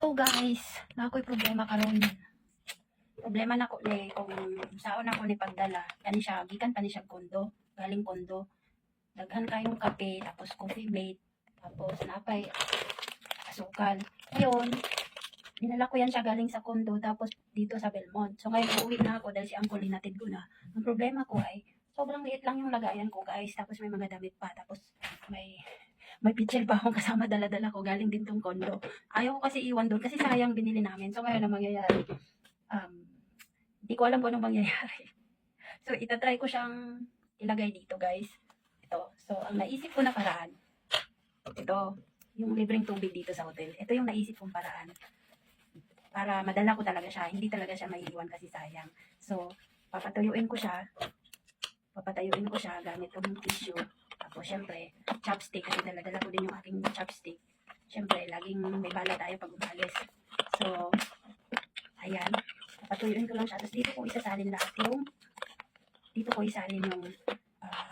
So guys, nako'y problema karon. Problema na ko ni kung saon ako ni pagdala. Kani siya gikan pa ni siya kondo, galing kondo. Daghan kayong kape, tapos coffee mate, tapos napay asukal. Ngayon, dinala ko yan siya galing sa kondo tapos dito sa Belmont. So ngayon uuwi na ako dahil si Uncle hinatid ko na. Ang problema ko ay sobrang liit lang yung lagayan ko guys. Tapos may mga damit pa. Tapos may pitchel pa akong kasama dala-dala ko galing din tong kondo. Ayaw ko kasi iwan doon kasi sayang binili namin. So ngayon ang mangyayari, hindi ko alam kung anong mangyayari. So itatry ko siyang ilagay dito guys. Ito. So ang naisip ko na paraan, ito, yung libreng tubig dito sa hotel. Ito yung naisip kong paraan. Para madala ko talaga siya. Hindi talaga siya maiiwan kasi sayang. So, papatuyuin ko siya gamit yung tissue. Tapos, syempre, chopstick. Kasi dala-dala ko din yung aking chopstick. Syempre, laging may bala tayo pag umalis. So, ayan. Papatuyuin ko lang siya. Tapos, dito ko isasalin lahat yung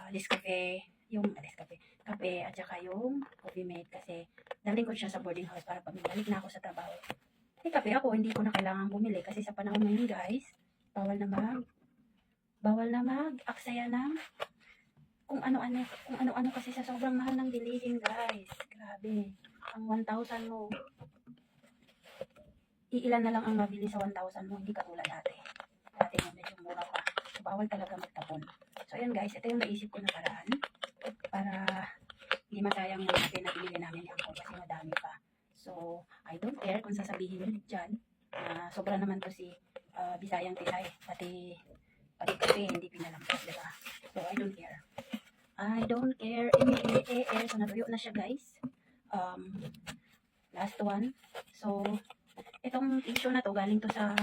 Nescafe, kape at saka yung coffee mate kasi dalhin ko siya sa boarding house para pag balik na ako sa trabaho. May kape ako, hindi ko na kailangan bumili kasi sa panahon ngayon guys, bawal na mag-aksaya ng kung ano-ano kasi sa sobrang mahal ng bilihin guys. Grabe. Ang 1,000 mo, iilan na lang ang mabili sa 1,000 mo, hindi katulad dati. Dati medyo mura pa. So, bawal talaga magtapon. So, ayan guys, ito yung naisip ko na paraan para hindi masayang yung natin na binili namin ni Uncle kasi madami pa. So, I don't care kung sasabihin nyo dyan na sobra naman to si Bisayang Tisay. Pati kasi hindi pinalampas, diba? So, I don't care. So, natuyo na siya guys. Last one. So, itong tissue na to, galing to sa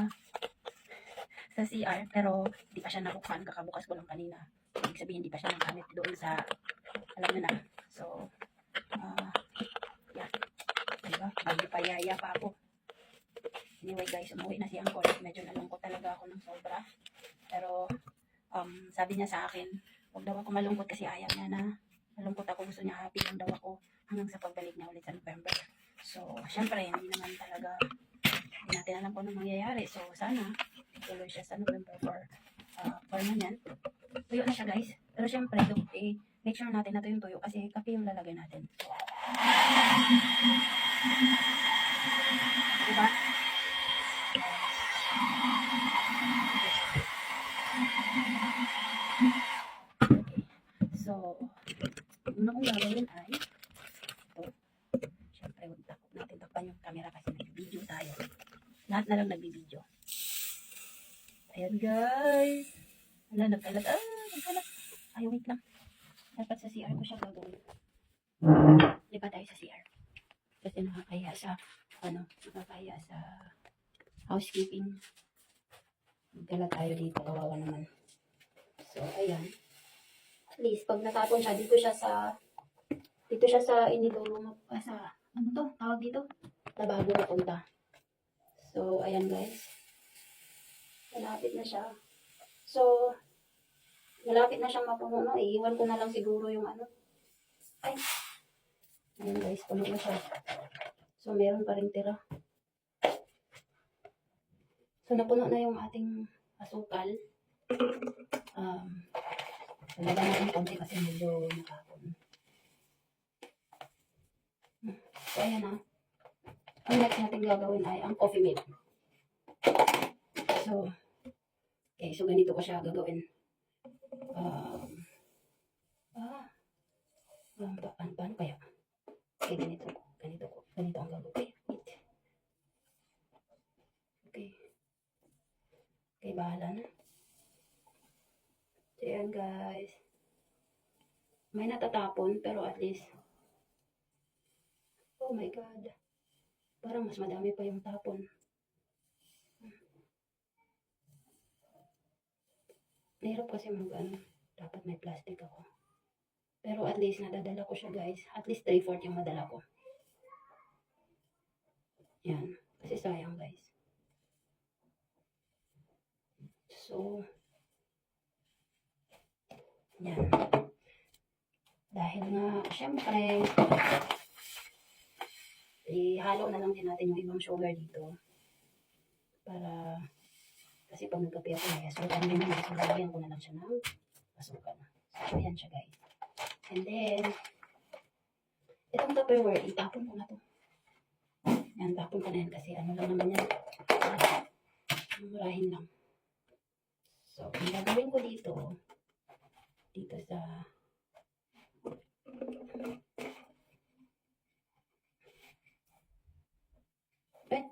CR, pero hindi pa siya nabuksan, kakabukas ko lang kanina. Ibig sabihin, hindi pa siya nagamit doon sa, alam nyo na. So, yeah. Diba? Magpayaya pa ako. Anyway guys, umuwi na si Uncle. Medyo nalungkot talaga ako ng sobra. Pero, sabi niya sa akin, huwag daw ako malungkot kasi ayaw niya na malungkot ako. Gusto niya happy lang daw ako hanggang sa pagbalik niya ulit sa November. So, syempre, hindi natin alam kung anong mangyayari. So, sana, tuloy siya sa November for permanent. Tuyo na siya guys. Pero syempre, make sure natin na ito yung tuyo kasi kape yung lalagay natin. Diba? So, una kong gagawin ay ito. Syempre, huwag natin takpan yung camera kasi nag-video tayo. Lahat na lang nag-video. Ayan guys. Wala, nagkalat. Nagkalat. Ay, wait lang. Dapat sa CR ko siya gagawin. Lipat tayo sa CR. Kasi nakakahiya sa housekeeping. Nagkalat tayo dito. Kawawa naman. So, ayan. At least, pag natapon siya, dito siya sa inidoro, ano to? Tawag dito? Lababo na punta. So, ayan guys. Malapit na siya. So, malapit na siyang mapuno, no? Iiwan ko na lang siguro yung ano. Ay. Ayan guys, puno na siya. So, meron pa rin tira. So, napuno na yung ating asukal. Talaga natin konti kasi medyo nakapon. So, ayan na. Ang next natin gagawin ay ang coffee mate. So, okay, so ganito ko siya gagawin. Paano kaya? Okay, ganito ang gagawin. Okay, bahala na. So, yan guys. May natatapon, pero at least, oh my God. Parang mas madami pa yung tapon. Nahirap kasi dapat may plastic ako. Pero at least nadadala ko siya guys. At least 3/4 yung madala ko. Yan. Kasi sayang guys. So, yan. Dahil nga, syempre, ihalo na lang din natin yung ibang sugar dito. Para, kasi pag nagkape ako, may asukan din naman. So, lalagyan ko na lang siya ng asukan. So, ayan siya guys. And then, itong Tupperware, itapon ko na to. Yan, tapon ko na yan kasi ano lang naman yan. Murahin lang. So, ang gagawin ko dito sa eh,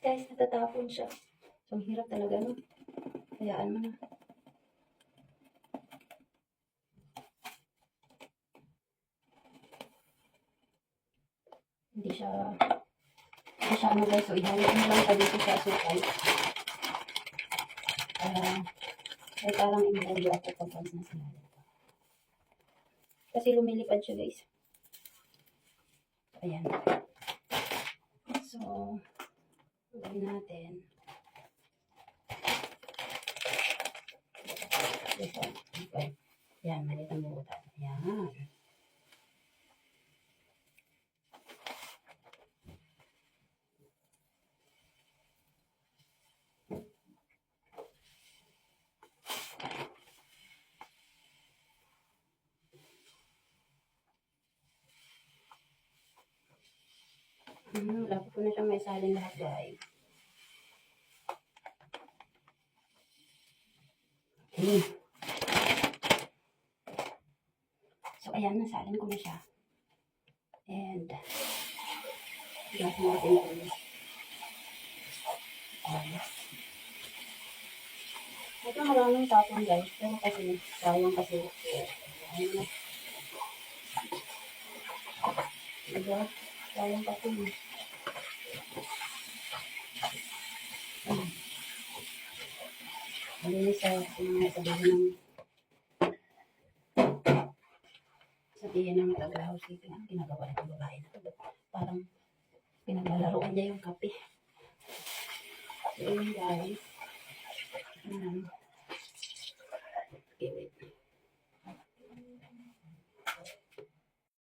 guys, natatapon siya. So, ang hirap talaga, no? Hayaan mo na. Hindi siya ano guys. So, ihalo mo lang siya dito sa asukal. Ay parang imadali ako pag na sila. Kasi lumilipad siya guys. Ayan. So, gawin natin. Ito. Okay. Ayan, malit ang buutan. Ayan. Lapit ko na siyang may salin lahat guys. Okay. So, ayan, nasalin ko na siya. And, gawin natin ito. Ito maraming tapon guys. Pero kasi, sayang kasi. Ayun na. Diba? Sayang kasi. Malinis sa sabihin ng Tagalog City ang ginagawa ng babae na ito. Parang pinaglalaroan niya yung kape. So, yun guys. Okay, wait.